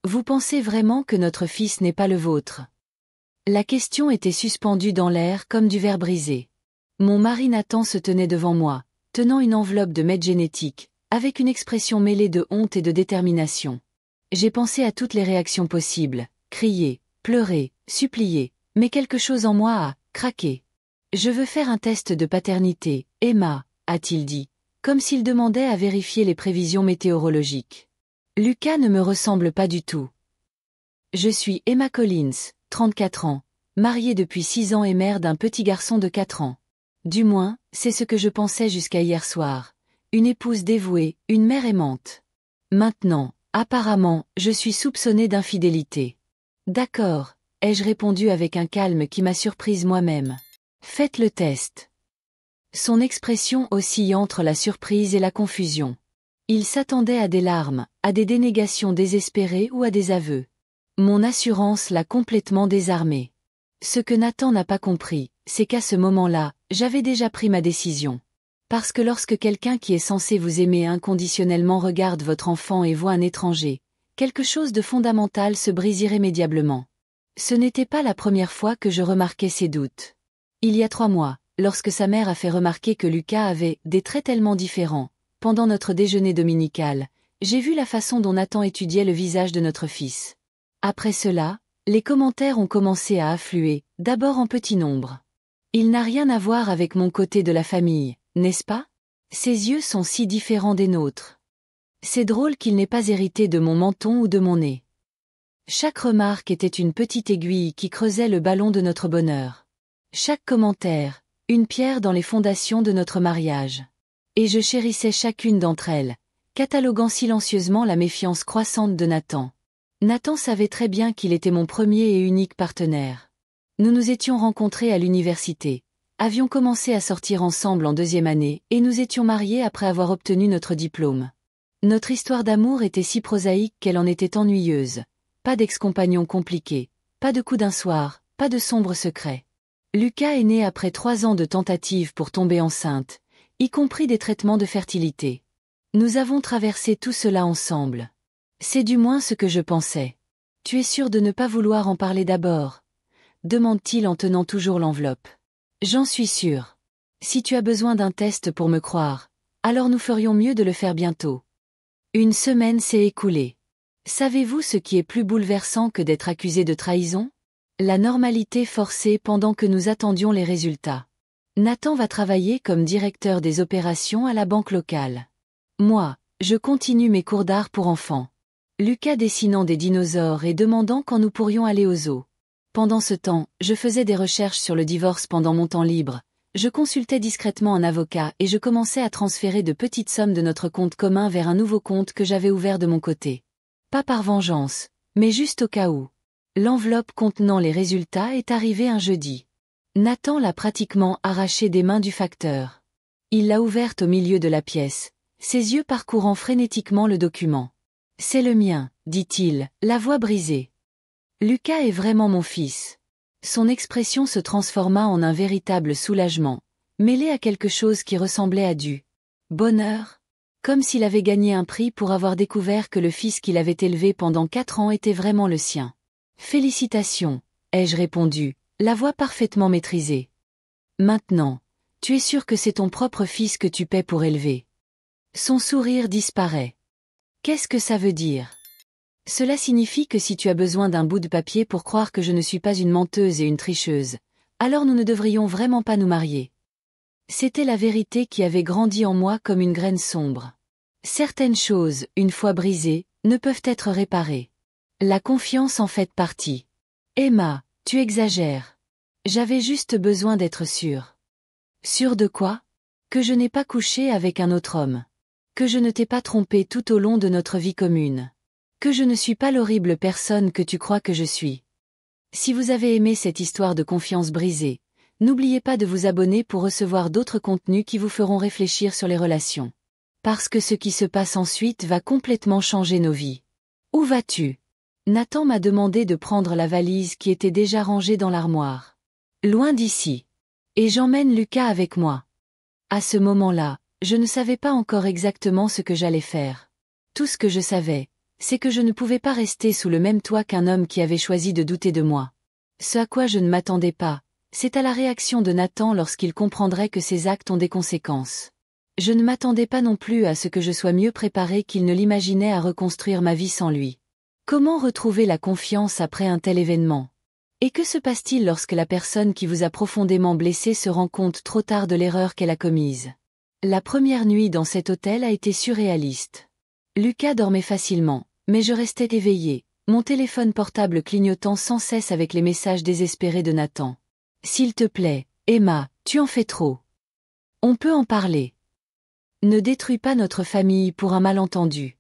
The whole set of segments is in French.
Vous pensez vraiment que notre fils n'est pas le vôtre? La question était suspendue dans l'air comme du verre brisé. Mon mari Nathan se tenait devant moi, tenant une enveloppe de mètres génétiques, avec une expression mêlée de honte et de détermination. J'ai pensé à toutes les réactions possibles, crier, pleurer, supplier, mais quelque chose en moi a craqué. Je veux faire un test de paternité, Emma, a-t-il dit, comme s'il demandait à vérifier les prévisions météorologiques. Lucas ne me ressemble pas du tout. Je suis Emma Collins, 34 ans, mariée depuis 6 ans et mère d'un petit garçon de 4 ans. Du moins, c'est ce que je pensais jusqu'à hier soir. Une épouse dévouée, une mère aimante. Maintenant, apparemment, je suis soupçonnée d'infidélité. D'accord, ai-je répondu avec un calme qui m'a surprise moi-même. Faites le test. Son expression oscille entre la surprise et la confusion. Il s'attendait à des larmes, à des dénégations désespérées ou à des aveux. Mon assurance l'a complètement désarmé. Ce que Nathan n'a pas compris, c'est qu'à ce moment-là, j'avais déjà pris ma décision. Parce que lorsque quelqu'un qui est censé vous aimer inconditionnellement regarde votre enfant et voit un étranger, quelque chose de fondamental se brise irrémédiablement. Ce n'était pas la première fois que je remarquais ces doutes. Il y a 3 mois, lorsque sa mère a fait remarquer que Lucas avait des traits tellement différents, pendant notre déjeuner dominical, j'ai vu la façon dont Nathan étudiait le visage de notre fils. Après cela, les commentaires ont commencé à affluer, d'abord en petit nombre. Il n'a rien à voir avec mon côté de la famille, n'est-ce pas? Ses yeux sont si différents des nôtres. C'est drôle qu'il n'ait pas hérité de mon menton ou de mon nez. Chaque remarque était une petite aiguille qui creusait le ballon de notre bonheur. Chaque commentaire, une pierre dans les fondations de notre mariage. Et je chérissais chacune d'entre elles, cataloguant silencieusement la méfiance croissante de Nathan. Nathan savait très bien qu'il était mon premier et unique partenaire. Nous nous étions rencontrés à l'université, avions commencé à sortir ensemble en 2e année et nous étions mariés après avoir obtenu notre diplôme. Notre histoire d'amour était si prosaïque qu'elle en était ennuyeuse. Pas d'ex-compagnon compliqué, pas de coup d'un soir, pas de sombres secrets. Lucas est né après 3 ans de tentatives pour tomber enceinte, y compris des traitements de fertilité. Nous avons traversé tout cela ensemble. C'est du moins ce que je pensais. Tu es sûr de ne pas vouloir en parler d'abord? Demande-t-il en tenant toujours l'enveloppe. J'en suis sûr. Si tu as besoin d'un test pour me croire, alors nous ferions mieux de le faire bientôt. 1 semaine s'est écoulée. Savez-vous ce qui est plus bouleversant que d'être accusé de trahison? La normalité forcée pendant que nous attendions les résultats. Nathan va travailler comme directeur des opérations à la banque locale. Moi, je continue mes cours d'art pour enfants. Lucas dessinant des dinosaures et demandant quand nous pourrions aller au zoo. Pendant ce temps, je faisais des recherches sur le divorce pendant mon temps libre, je consultais discrètement un avocat et je commençais à transférer de petites sommes de notre compte commun vers un nouveau compte que j'avais ouvert de mon côté. Pas par vengeance, mais juste au cas où. L'enveloppe contenant les résultats est arrivée un jeudi. Nathan l'a pratiquement arrachée des mains du facteur. Il l'a ouverte au milieu de la pièce, ses yeux parcourant frénétiquement le document. « C'est le mien, dit-il, la voix brisée. Lucas est vraiment mon fils. » Son expression se transforma en un véritable soulagement, mêlé à quelque chose qui ressemblait à du bonheur, comme s'il avait gagné un prix pour avoir découvert que le fils qu'il avait élevé pendant 4 ans était vraiment le sien. « Félicitations, ai-je répondu, la voix parfaitement maîtrisée. Maintenant, tu es sûr que c'est ton propre fils que tu paies pour élever. Son sourire disparaît. Qu'est-ce que ça veut dire? Cela signifie que si tu as besoin d'un bout de papier pour croire que je ne suis pas une menteuse et une tricheuse, alors nous ne devrions vraiment pas nous marier. C'était la vérité qui avait grandi en moi comme une graine sombre. Certaines choses, une fois brisées, ne peuvent être réparées. La confiance en fait partie. Emma, tu exagères. J'avais juste besoin d'être sûre. Sûre de quoi? Que je n'ai pas couché avec un autre homme. Que je ne t'ai pas trompé tout au long de notre vie commune. Que je ne suis pas l'horrible personne que tu crois que je suis. Si vous avez aimé cette histoire de confiance brisée, n'oubliez pas de vous abonner pour recevoir d'autres contenus qui vous feront réfléchir sur les relations. Parce que ce qui se passe ensuite va complètement changer nos vies. Où vas-tu? Nathan m'a demandé de prendre la valise qui était déjà rangée dans l'armoire. Loin d'ici. Et j'emmène Lucas avec moi. À ce moment-là, je ne savais pas encore exactement ce que j'allais faire. Tout ce que je savais, c'est que je ne pouvais pas rester sous le même toit qu'un homme qui avait choisi de douter de moi. Ce à quoi je ne m'attendais pas, c'est à la réaction de Nathan lorsqu'il comprendrait que ses actes ont des conséquences. Je ne m'attendais pas non plus à ce que je sois mieux préparée qu'il ne l'imaginait à reconstruire ma vie sans lui. Comment retrouver la confiance après un tel événement? Et que se passe-t-il lorsque la personne qui vous a profondément blessé se rend compte trop tard de l'erreur qu'elle a commise? La première nuit dans cet hôtel a été surréaliste. Lucas dormait facilement, mais je restais éveillée, mon téléphone portable clignotant sans cesse avec les messages désespérés de Nathan. « S'il te plaît, Emma, tu en fais trop. On peut en parler. Ne détruis pas notre famille pour un malentendu. »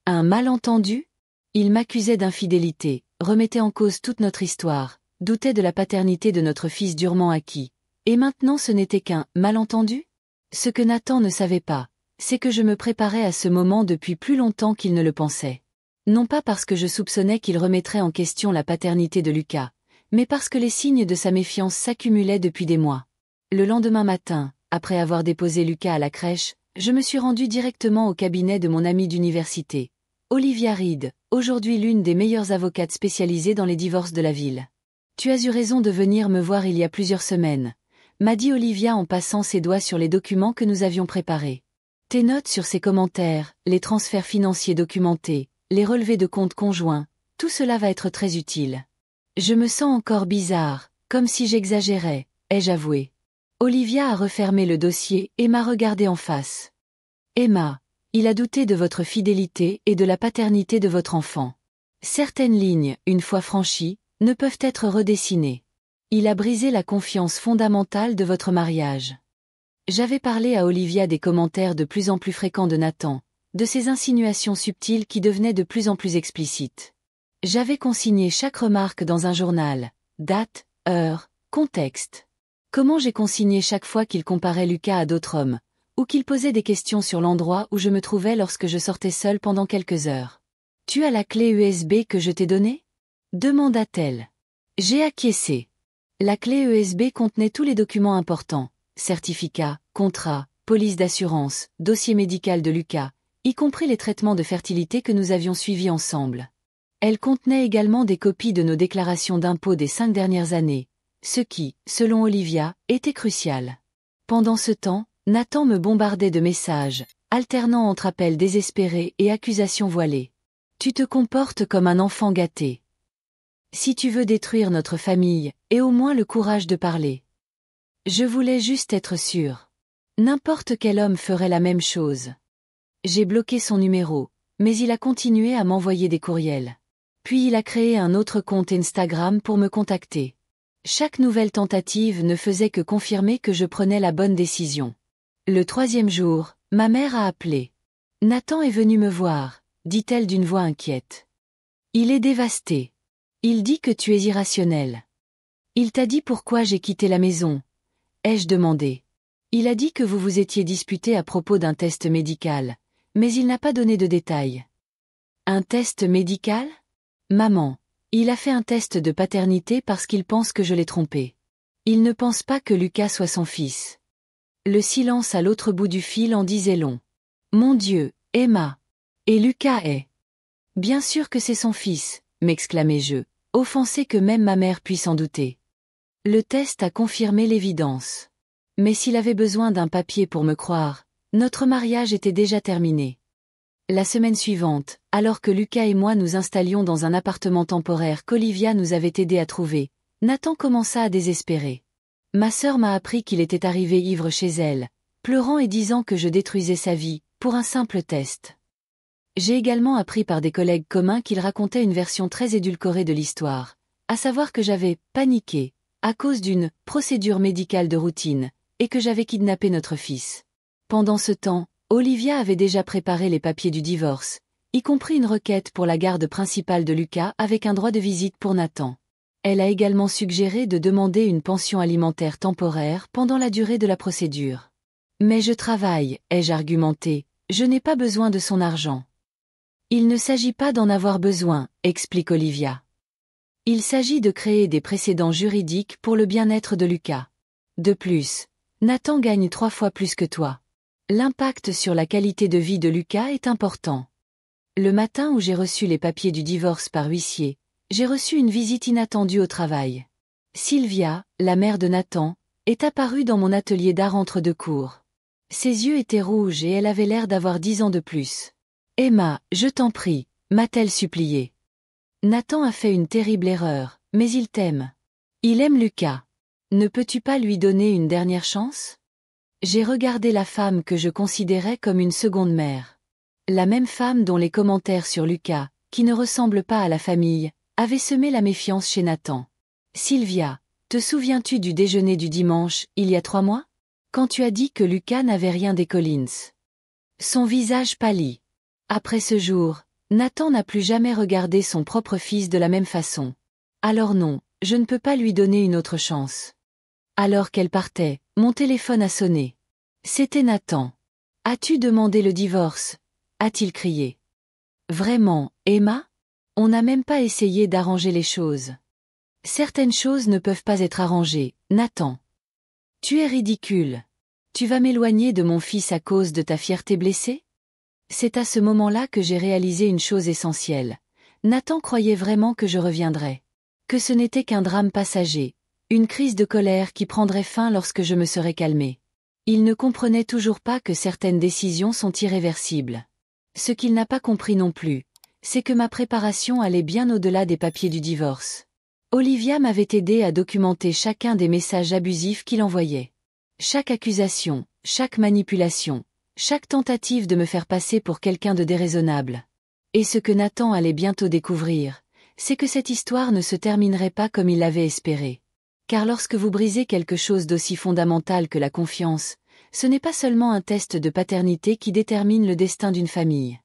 Un malentendu? Il m'accusait d'infidélité, remettait en cause toute notre histoire, doutait de la paternité de notre fils durement acquis. Et maintenant ce n'était qu'un malentendu? Ce que Nathan ne savait pas, c'est que je me préparais à ce moment depuis plus longtemps qu'il ne le pensait. Non pas parce que je soupçonnais qu'il remettrait en question la paternité de Lucas, mais parce que les signes de sa méfiance s'accumulaient depuis des mois. Le lendemain matin, après avoir déposé Lucas à la crèche, je me suis rendue directement au cabinet de mon amie d'université, Olivia Reed, aujourd'hui l'une des meilleures avocates spécialisées dans les divorces de la ville. « Tu as eu raison de venir me voir il y a plusieurs semaines », m'a dit Olivia en passant ses doigts sur les documents que nous avions préparés. « Tes notes sur ces commentaires, les transferts financiers documentés, les relevés de comptes conjoints, tout cela va être très utile. » Je me sens encore bizarre, comme si j'exagérais, ai-je avoué. Olivia a refermé le dossier et m'a regardé en face. « Emma, il a douté de votre fidélité et de la paternité de votre enfant. Certaines lignes, une fois franchies, ne peuvent être redessinées. Il a brisé la confiance fondamentale de votre mariage. » J'avais parlé à Olivia des commentaires de plus en plus fréquents de Nathan, de ses insinuations subtiles qui devenaient de plus en plus explicites. J'avais consigné chaque remarque dans un journal, date, heure, contexte. Comment j'ai consigné chaque fois qu'il comparait Lucas à d'autres hommes, ou qu'il posait des questions sur l'endroit où je me trouvais lorsque je sortais seule pendant quelques heures. « Tu as la clé USB que je t'ai donnée ?» demanda-t-elle. J'ai acquiescé. La clé USB contenait tous les documents importants, certificats, contrats, police d'assurance, dossier médical de Lucas, y compris les traitements de fertilité que nous avions suivis ensemble. Elle contenait également des copies de nos déclarations d'impôts des 5 dernières années, ce qui, selon Olivia, était crucial. Pendant ce temps, Nathan me bombardait de messages, alternant entre appels désespérés et accusations voilées. « Tu te comportes comme un enfant gâté. Si tu veux détruire notre famille, aie au moins le courage de parler. » Je voulais juste être sûre. N'importe quel homme ferait la même chose. J'ai bloqué son numéro, mais il a continué à m'envoyer des courriels. Puis il a créé un autre compte Instagram pour me contacter. Chaque nouvelle tentative ne faisait que confirmer que je prenais la bonne décision. Le 3e jour, ma mère a appelé. « Nathan est venu me voir », dit-elle d'une voix inquiète. « Il est dévasté. Il dit que tu es irrationnel. Il t'a dit pourquoi j'ai quitté la maison, ai-je demandé. Il a dit que vous vous étiez disputé à propos d'un test médical, mais il n'a pas donné de détails. » Un test médical? Maman, il a fait un test de paternité parce qu'il pense que je l'ai trompé. Il ne pense pas que Lucas soit son fils. Le silence à l'autre bout du fil en disait long. Mon Dieu, Emma. Et Lucas est. Bien sûr que c'est son fils, m'exclamai-je, offensé que même ma mère puisse en douter. Le test a confirmé l'évidence. Mais s'il avait besoin d'un papier pour me croire, notre mariage était déjà terminé. La semaine suivante, alors que Lucas et moi nous installions dans un appartement temporaire qu'Olivia nous avait aidé à trouver, Nathan commença à désespérer. Ma sœur m'a appris qu'il était arrivé ivre chez elle, pleurant et disant que je détruisais sa vie, pour un simple test. J'ai également appris par des collègues communs qu'il racontait une version très édulcorée de l'histoire, à savoir que j'avais « paniqué » à cause d'une « procédure médicale de routine » et que j'avais kidnappé notre fils. Pendant ce temps, Olivia avait déjà préparé les papiers du divorce, y compris une requête pour la garde principale de Lucas avec un droit de visite pour Nathan. Elle a également suggéré de demander une pension alimentaire temporaire pendant la durée de la procédure. « Mais je travaille, ai-je argumenté, je n'ai pas besoin de son argent. » Il ne s'agit pas d'en avoir besoin, explique Olivia. Il s'agit de créer des précédents juridiques pour le bien-être de Lucas. De plus, Nathan gagne 3 fois plus que toi. L'impact sur la qualité de vie de Lucas est important. Le matin où j'ai reçu les papiers du divorce par huissier, j'ai reçu une visite inattendue au travail. Sylvia, la mère de Nathan, est apparue dans mon atelier d'art entre deux cours. Ses yeux étaient rouges et elle avait l'air d'avoir 10 ans de plus. « Emma, je t'en prie », m'a-t-elle supplié. Nathan a fait une terrible erreur, mais il t'aime. Il aime Lucas. Ne peux-tu pas lui donner une dernière chance? J'ai regardé la femme que je considérais comme une seconde mère. La même femme dont les commentaires sur Lucas, qui ne ressemble pas à la famille, avaient semé la méfiance chez Nathan. Sylvia, te souviens-tu du déjeuner du dimanche, il y a 3 mois? Quand tu as dit que Lucas n'avait rien des Collins. Son visage pâlit. Après ce jour, Nathan n'a plus jamais regardé son propre fils de la même façon. Alors non, je ne peux pas lui donner une autre chance. Alors qu'elle partait, mon téléphone a sonné. C'était Nathan. « As-tu demandé le divorce ?» a-t-il crié. Vraiment, Emma? On n'a même pas essayé d'arranger les choses. Certaines choses ne peuvent pas être arrangées, Nathan. Tu es ridicule. Tu vas m'éloigner de mon fils à cause de ta fierté blessée? C'est à ce moment-là que j'ai réalisé une chose essentielle. Nathan croyait vraiment que je reviendrais. Que ce n'était qu'un drame passager, une crise de colère qui prendrait fin lorsque je me serais calmée. Il ne comprenait toujours pas que certaines décisions sont irréversibles. Ce qu'il n'a pas compris non plus, c'est que ma préparation allait bien au-delà des papiers du divorce. Olivia m'avait aidé à documenter chacun des messages abusifs qu'il envoyait. Chaque accusation, chaque manipulation, chaque tentative de me faire passer pour quelqu'un de déraisonnable. Et ce que Nathan allait bientôt découvrir, c'est que cette histoire ne se terminerait pas comme il l'avait espéré. Car lorsque vous brisez quelque chose d'aussi fondamental que la confiance, ce n'est pas seulement un test de paternité qui détermine le destin d'une famille.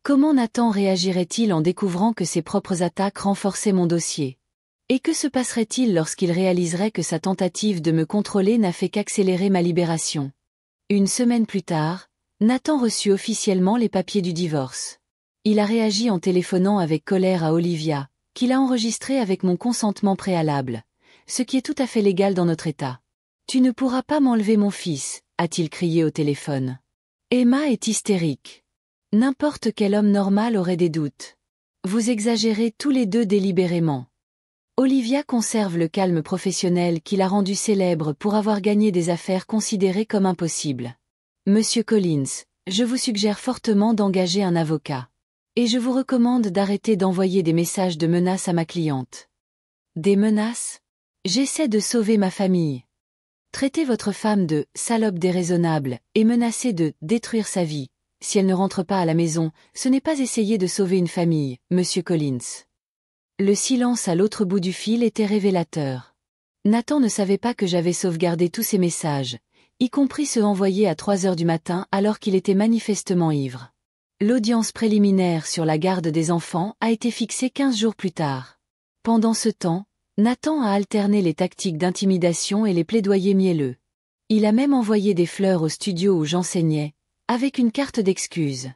Comment Nathan réagirait-il en découvrant que ses propres attaques renforçaient mon dossier? Et que se passerait-il lorsqu'il réaliserait que sa tentative de me contrôler n'a fait qu'accélérer ma libération? Une semaine plus tard, Nathan reçut officiellement les papiers du divorce. Il a réagi en téléphonant avec colère à Olivia, qu'il a enregistré avec mon consentement préalable, ce qui est tout à fait légal dans notre État. « Tu ne pourras pas m'enlever mon fils », a-t-il crié au téléphone. Emma est hystérique. N'importe quel homme normal aurait des doutes. Vous exagérez tous les deux délibérément. Olivia conserve le calme professionnel qui l'a rendu célèbre pour avoir gagné des affaires considérées comme impossibles. Monsieur Collins, je vous suggère fortement d'engager un avocat. Et je vous recommande d'arrêter d'envoyer des messages de menaces à ma cliente. Des menaces? J'essaie de sauver ma famille. Traiter votre femme de « salope déraisonnable » et menacer de « détruire sa vie », si elle ne rentre pas à la maison, ce n'est pas essayer de sauver une famille, Monsieur Collins. Le silence à l'autre bout du fil était révélateur. Nathan ne savait pas que j'avais sauvegardé tous ses messages, y compris ceux envoyés à 3 heures du matin alors qu'il était manifestement ivre. L'audience préliminaire sur la garde des enfants a été fixée 15 jours plus tard. Pendant ce temps, Nathan a alterné les tactiques d'intimidation et les plaidoyers mielleux. Il a même envoyé des fleurs au studio où j'enseignais, avec une carte d'excuses.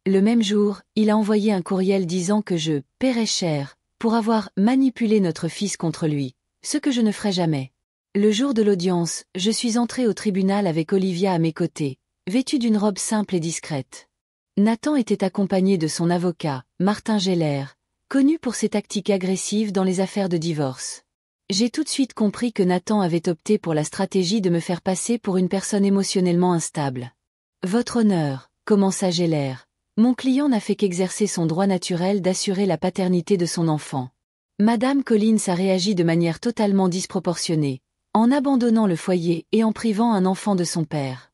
Le même jour, il a envoyé un courriel disant que je « paierais cher » pour avoir manipulé notre fils contre lui, ce que je ne ferai jamais. Le jour de l'audience, je suis entrée au tribunal avec Olivia à mes côtés, vêtue d'une robe simple et discrète. Nathan était accompagné de son avocat, Martin Geller, connu pour ses tactiques agressives dans les affaires de divorce. J'ai tout de suite compris que Nathan avait opté pour la stratégie de me faire passer pour une personne émotionnellement instable. « Votre honneur », commença Geller, « mon client n'a fait qu'exercer son droit naturel d'assurer la paternité de son enfant. Madame Collins a réagi de manière totalement disproportionnée, en abandonnant le foyer et en privant un enfant de son père. »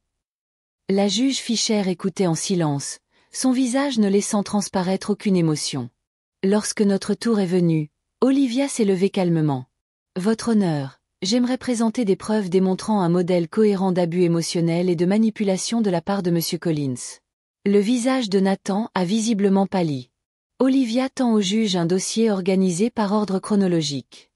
La juge Fischer écoutait en silence, son visage ne laissant transparaître aucune émotion. Lorsque notre tour est venu, Olivia s'est levée calmement. « Votre honneur, j'aimerais présenter des preuves démontrant un modèle cohérent d'abus émotionnel et de manipulation de la part de M. Collins. » Le visage de Nathan a visiblement pâli. Olivia tend au juge un dossier organisé par ordre chronologique.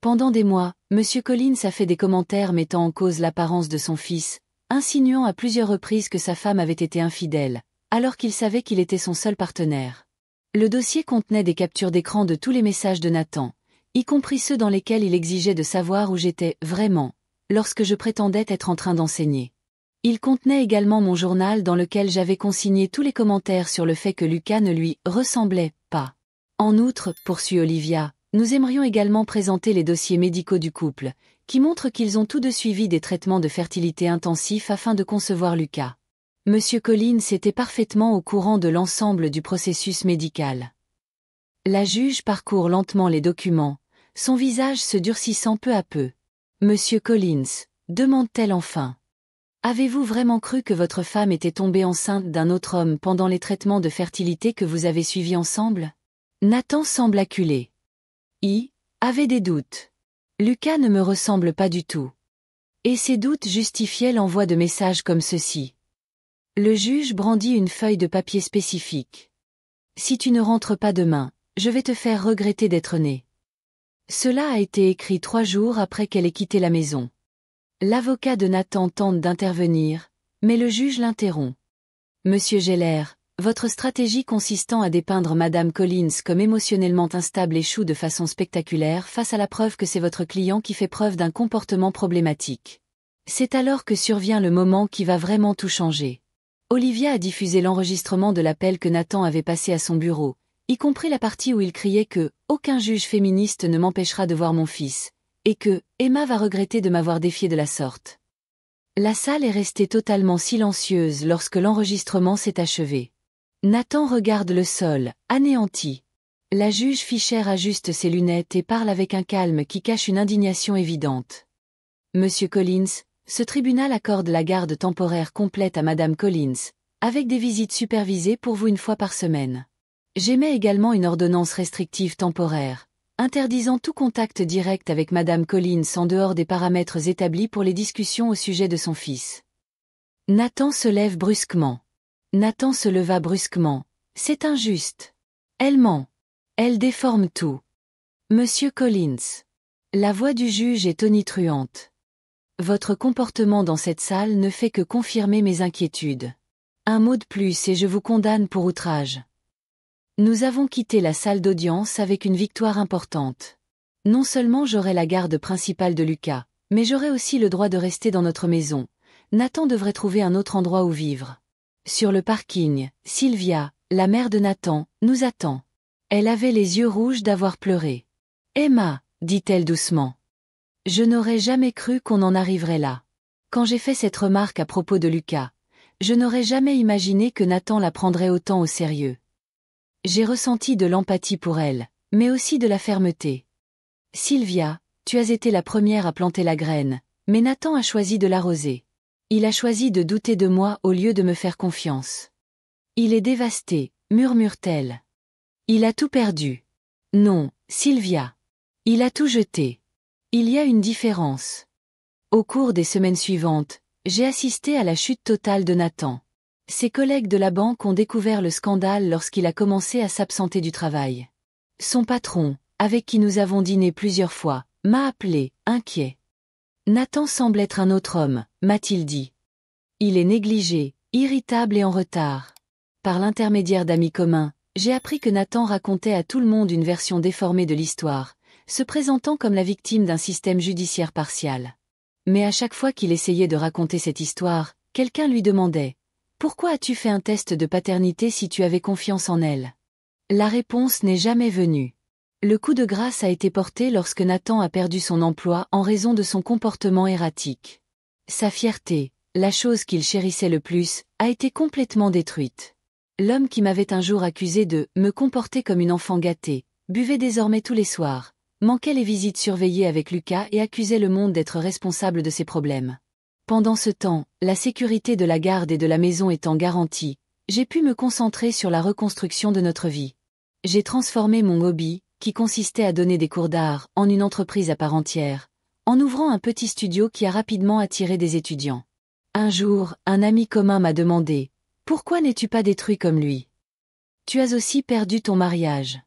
Pendant des mois, M. Collins a fait des commentaires mettant en cause l'apparence de son fils, insinuant à plusieurs reprises que sa femme avait été infidèle, alors qu'il savait qu'il était son seul partenaire. Le dossier contenait des captures d'écran de tous les messages de Nathan, y compris ceux dans lesquels il exigeait de savoir où j'étais vraiment, lorsque je prétendais être en train d'enseigner. Il contenait également mon journal dans lequel j'avais consigné tous les commentaires sur le fait que Lucas ne lui ressemblait pas. En outre, poursuit Olivia, nous aimerions également présenter les dossiers médicaux du couple, qui montrent qu'ils ont tous deux suivi des traitements de fertilité intensifs afin de concevoir Lucas. Monsieur Collins était parfaitement au courant de l'ensemble du processus médical. La juge parcourt lentement les documents, son visage se durcissant peu à peu. Monsieur Collins, demande-t-elle enfin. Avez-vous vraiment cru que votre femme était tombée enceinte d'un autre homme pendant les traitements de fertilité que vous avez suivis ensemble? Nathan semble acculé. Avait des doutes. Lucas ne me ressemble pas du tout. Et ces doutes justifiaient l'envoi de messages comme ceci. Le juge brandit une feuille de papier spécifique. Si tu ne rentres pas demain, je vais te faire regretter d'être né. Cela a été écrit 3 jours après qu'elle ait quitté la maison. L'avocat de Nathan tente d'intervenir, mais le juge l'interrompt. Monsieur Geller, votre stratégie consistant à dépeindre Madame Collins comme émotionnellement instable échoue de façon spectaculaire face à la preuve que c'est votre client qui fait preuve d'un comportement problématique. C'est alors que survient le moment qui va vraiment tout changer. Olivia a diffusé l'enregistrement de l'appel que Nathan avait passé à son bureau, y compris la partie où il criait que « aucun juge féministe ne m'empêchera de voir mon fils », et que « Emma va regretter de m'avoir défié de la sorte ». La salle est restée totalement silencieuse lorsque l'enregistrement s'est achevé. Nathan regarde le sol, anéanti. La juge Fischer ajuste ses lunettes et parle avec un calme qui cache une indignation évidente. Monsieur Collins, ce tribunal accorde la garde temporaire complète à Madame Collins, avec des visites supervisées pour vous 1 fois par semaine. J'émets également une ordonnance restrictive temporaire, interdisant tout contact direct avec Madame Collins en dehors des paramètres établis pour les discussions au sujet de son fils. Nathan se lève brusquement. Nathan se leva brusquement. C'est injuste. Elle ment. Elle déforme tout. Monsieur Collins. La voix du juge est tonitruante. Votre comportement dans cette salle ne fait que confirmer mes inquiétudes. Un mot de plus et je vous condamne pour outrage. Nous avons quitté la salle d'audience avec une victoire importante. Non seulement j'aurai la garde principale de Lucas, mais j'aurai aussi le droit de rester dans notre maison. Nathan devrait trouver un autre endroit où vivre. Sur le parking, Sylvia, la mère de Nathan, nous attend. Elle avait les yeux rouges d'avoir pleuré. « Emma », dit-elle doucement. « Je n'aurais jamais cru qu'on en arriverait là. Quand j'ai fait cette remarque à propos de Lucas, je n'aurais jamais imaginé que Nathan la prendrait autant au sérieux. J'ai ressenti de l'empathie pour elle, mais aussi de la fermeté. Sylvia, tu as été la première à planter la graine, mais Nathan a choisi de l'arroser. Il a choisi de douter de moi au lieu de me faire confiance. Il est dévasté, murmure-t-elle. Il a tout perdu. Non, Sylvia. Il a tout jeté. Il y a une différence. Au cours des semaines suivantes, j'ai assisté à la chute totale de Nathan. Ses collègues de la banque ont découvert le scandale lorsqu'il a commencé à s'absenter du travail. Son patron, avec qui nous avons dîné plusieurs fois, m'a appelé, inquiet. Nathan semble être un autre homme, m'a-t-il dit. Il est négligé, irritable et en retard. Par l'intermédiaire d'amis communs, j'ai appris que Nathan racontait à tout le monde une version déformée de l'histoire, se présentant comme la victime d'un système judiciaire partial. Mais à chaque fois qu'il essayait de raconter cette histoire, quelqu'un lui demandait « Pourquoi as-tu fait un test de paternité si tu avais confiance en elle ?» La réponse n'est jamais venue. Le coup de grâce a été porté lorsque Nathan a perdu son emploi en raison de son comportement erratique. Sa fierté, la chose qu'il chérissait le plus, a été complètement détruite. L'homme qui m'avait un jour accusé de me comporter comme une enfant gâtée, buvait désormais tous les soirs, manquait les visites surveillées avec Lucas et accusait le monde d'être responsable de ses problèmes. Pendant ce temps, la sécurité de la garde et de la maison étant garantie, j'ai pu me concentrer sur la reconstruction de notre vie. J'ai transformé mon hobby, qui consistait à donner des cours d'art, en une entreprise à part entière, en ouvrant un petit studio qui a rapidement attiré des étudiants. Un jour, un ami commun m'a demandé « Pourquoi n'es-tu pas détruit comme lui ? Tu as aussi perdu ton mariage. »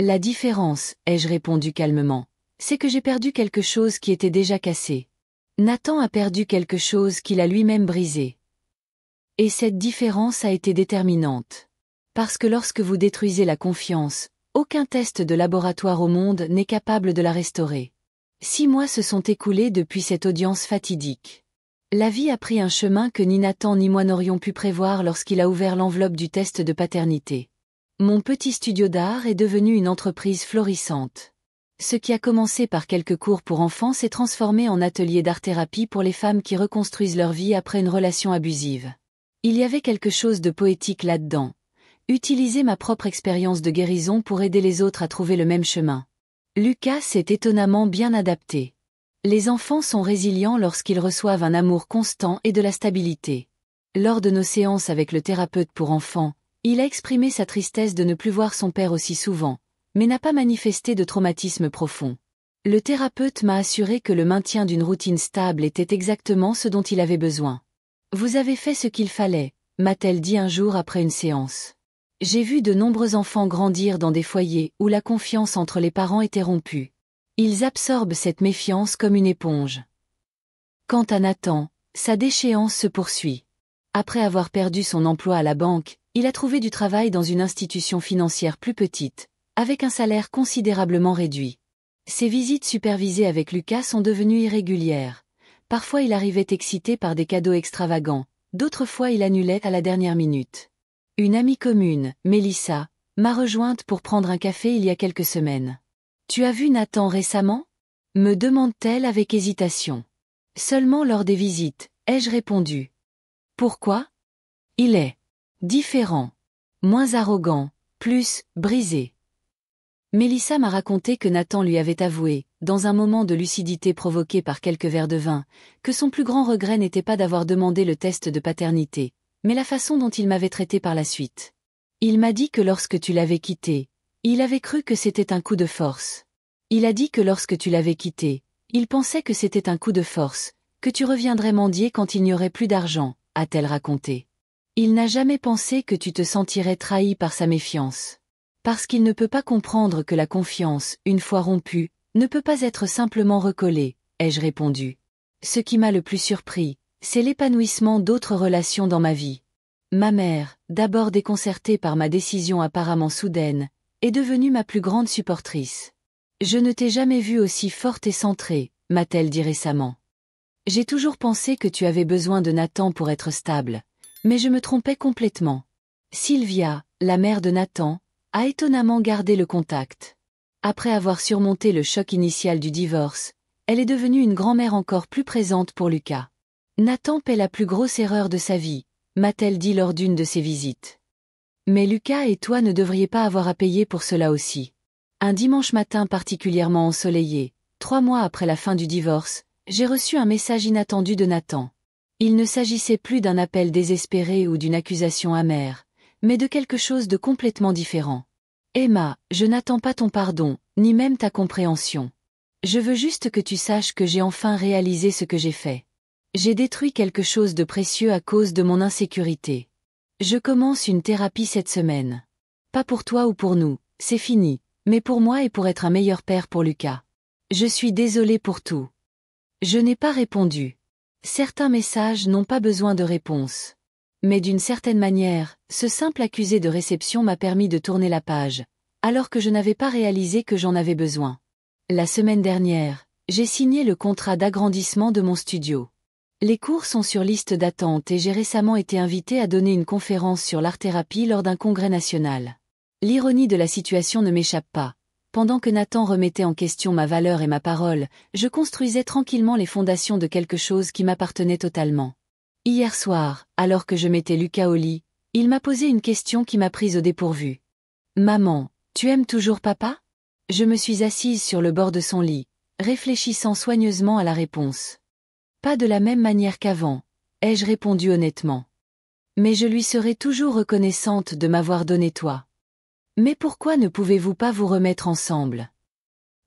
La différence, ai-je répondu calmement, c'est que j'ai perdu quelque chose qui était déjà cassé. Nathan a perdu quelque chose qu'il a lui-même brisé. Et cette différence a été déterminante. Parce que lorsque vous détruisez la confiance, aucun test de laboratoire au monde n'est capable de la restaurer. 6 mois se sont écoulés depuis cette audience fatidique. La vie a pris un chemin que ni Nathan ni moi n'aurions pu prévoir lorsqu'il a ouvert l'enveloppe du test de paternité. Mon petit studio d'art est devenu une entreprise florissante. Ce qui a commencé par quelques cours pour enfants s'est transformé en atelier d'art-thérapie pour les femmes qui reconstruisent leur vie après une relation abusive. Il y avait quelque chose de poétique là-dedans. Utiliser ma propre expérience de guérison pour aider les autres à trouver le même chemin. Lucas s'est étonnamment bien adapté. Les enfants sont résilients lorsqu'ils reçoivent un amour constant et de la stabilité. Lors de nos séances avec le thérapeute pour enfants, il a exprimé sa tristesse de ne plus voir son père aussi souvent, mais n'a pas manifesté de traumatisme profond. Le thérapeute m'a assuré que le maintien d'une routine stable était exactement ce dont il avait besoin. « Vous avez fait ce qu'il fallait », m'a-t-elle dit un jour après une séance. J'ai vu de nombreux enfants grandir dans des foyers où la confiance entre les parents était rompue. Ils absorbent cette méfiance comme une éponge. Quant à Nathan, sa déchéance se poursuit. Après avoir perdu son emploi à la banque, il a trouvé du travail dans une institution financière plus petite, avec un salaire considérablement réduit. Ses visites supervisées avec Lucas sont devenues irrégulières. Parfois il arrivait excité par des cadeaux extravagants, d'autres fois il annulait à la dernière minute. Une amie commune, Mélissa, m'a rejointe pour prendre un café il y a quelques semaines. « Tu as vu Nathan récemment ?» me demande-t-elle avec hésitation. « Seulement lors des visites, ai-je répondu. « Pourquoi ? Il est différent, moins arrogant, plus brisé. » Mélissa m'a raconté que Nathan lui avait avoué, dans un moment de lucidité provoqué par quelques verres de vin, que son plus grand regret n'était pas d'avoir demandé le test de paternité, mais la façon dont il m'avait traité par la suite. Il m'a dit que lorsque tu l'avais quitté, il avait cru que c'était un coup de force. Il a dit que lorsque tu l'avais quitté, il pensait que c'était un coup de force, que tu reviendrais mendier quand il n'y aurait plus d'argent, a-t-elle raconté. Il n'a jamais pensé que tu te sentirais trahi par sa méfiance. Parce qu'il ne peut pas comprendre que la confiance, une fois rompue, ne peut pas être simplement recollée, ai-je répondu. Ce qui m'a le plus surpris, c'est l'épanouissement d'autres relations dans ma vie. Ma mère, d'abord déconcertée par ma décision apparemment soudaine, est devenue ma plus grande supportrice. Je ne t'ai jamais vue aussi forte et centrée, m'a-t-elle dit récemment. J'ai toujours pensé que tu avais besoin de Nathan pour être stable, mais je me trompais complètement. Sylvia, la mère de Nathan, a étonnamment gardé le contact. Après avoir surmonté le choc initial du divorce, elle est devenue une grand-mère encore plus présente pour Lucas. Nathan paie la plus grosse erreur de sa vie, m'a-t-elle dit lors d'une de ses visites. Mais Lucas et toi ne devriez pas avoir à payer pour cela aussi. Un dimanche matin particulièrement ensoleillé, 3 mois après la fin du divorce, j'ai reçu un message inattendu de Nathan. Il ne s'agissait plus d'un appel désespéré ou d'une accusation amère, mais de quelque chose de complètement différent. Emma, je n'attends pas ton pardon, ni même ta compréhension. Je veux juste que tu saches que j'ai enfin réalisé ce que j'ai fait. J'ai détruit quelque chose de précieux à cause de mon insécurité. Je commence une thérapie cette semaine. Pas pour toi ou pour nous, c'est fini, mais pour moi et pour être un meilleur père pour Lucas. Je suis désolée pour tout. Je n'ai pas répondu. Certains messages n'ont pas besoin de réponse. Mais d'une certaine manière, ce simple accusé de réception m'a permis de tourner la page, alors que je n'avais pas réalisé que j'en avais besoin. La semaine dernière, j'ai signé le contrat d'agrandissement de mon studio. Les cours sont sur liste d'attente et j'ai récemment été invitée à donner une conférence sur l'art-thérapie lors d'un congrès national. L'ironie de la situation ne m'échappe pas. Pendant que Nathan remettait en question ma valeur et ma parole, je construisais tranquillement les fondations de quelque chose qui m'appartenait totalement. Hier soir, alors que je mettais Lucas au lit, il m'a posé une question qui m'a prise au dépourvu. « Maman, tu aimes toujours papa ?» Je me suis assise sur le bord de son lit, réfléchissant soigneusement à la réponse. « Pas de la même manière qu'avant », ai-je répondu honnêtement. « Mais je lui serai toujours reconnaissante de m'avoir donné toi. » « Mais pourquoi ne pouvez-vous pas vous remettre ensemble ? »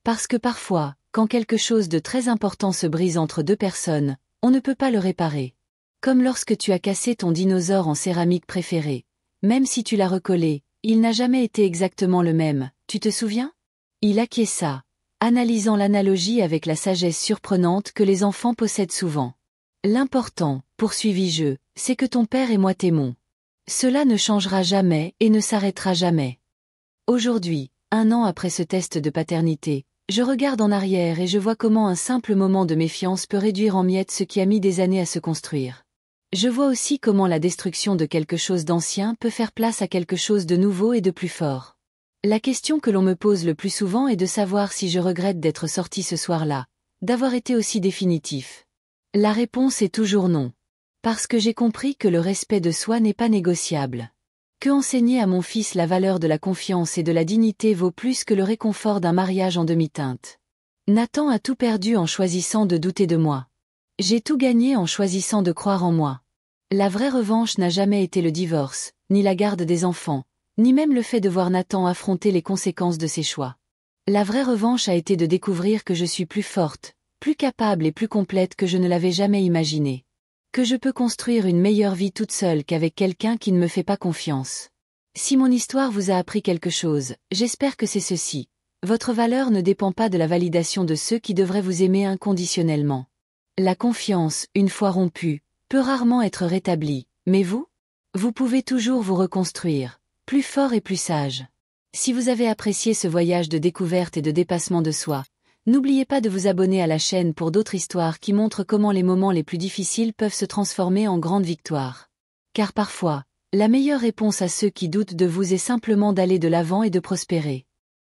Parce que parfois, quand quelque chose de très important se brise entre deux personnes, on ne peut pas le réparer. Comme lorsque tu as cassé ton dinosaure en céramique préféré. Même si tu l'as recollé, il n'a jamais été exactement le même, tu te souviens ? Il acquiesça, analysant l'analogie avec la sagesse surprenante que les enfants possèdent souvent. L'important, poursuivis-je, c'est que ton père et moi t'aimons. Cela ne changera jamais et ne s'arrêtera jamais. Aujourd'hui, 1 an après ce test de paternité, Je regarde en arrière et je vois comment un simple moment de méfiance peut réduire en miettes ce qui a mis des années à se construire. Je vois aussi comment la destruction de quelque chose d'ancien peut faire place à quelque chose de nouveau et de plus fort. La question que l'on me pose le plus souvent est de savoir si je regrette d'être sorti ce soir-là, d'avoir été aussi définitif. La réponse est toujours non. Parce que j'ai compris que le respect de soi n'est pas négociable. Que enseigner à mon fils la valeur de la confiance et de la dignité vaut plus que le réconfort d'un mariage en demi-teinte. Nathan a tout perdu en choisissant de douter de moi. J'ai tout gagné en choisissant de croire en moi. La vraie revanche n'a jamais été le divorce, ni la garde des enfants, ni même le fait de voir Nathan affronter les conséquences de ses choix. La vraie revanche a été de découvrir que je suis plus forte, plus capable et plus complète que je ne l'avais jamais imaginé. Que je peux construire une meilleure vie toute seule qu'avec quelqu'un qui ne me fait pas confiance. Si mon histoire vous a appris quelque chose, j'espère que c'est ceci. Votre valeur ne dépend pas de la validation de ceux qui devraient vous aimer inconditionnellement. La confiance, une fois rompue, peut rarement être rétablie, mais vous pouvez toujours vous reconstruire, plus fort et plus sage. Si vous avez apprécié ce voyage de découverte et de dépassement de soi, n'oubliez pas de vous abonner à la chaîne pour d'autres histoires qui montrent comment les moments les plus difficiles peuvent se transformer en grandes victoires. Car parfois, la meilleure réponse à ceux qui doutent de vous est simplement d'aller de l'avant et de prospérer.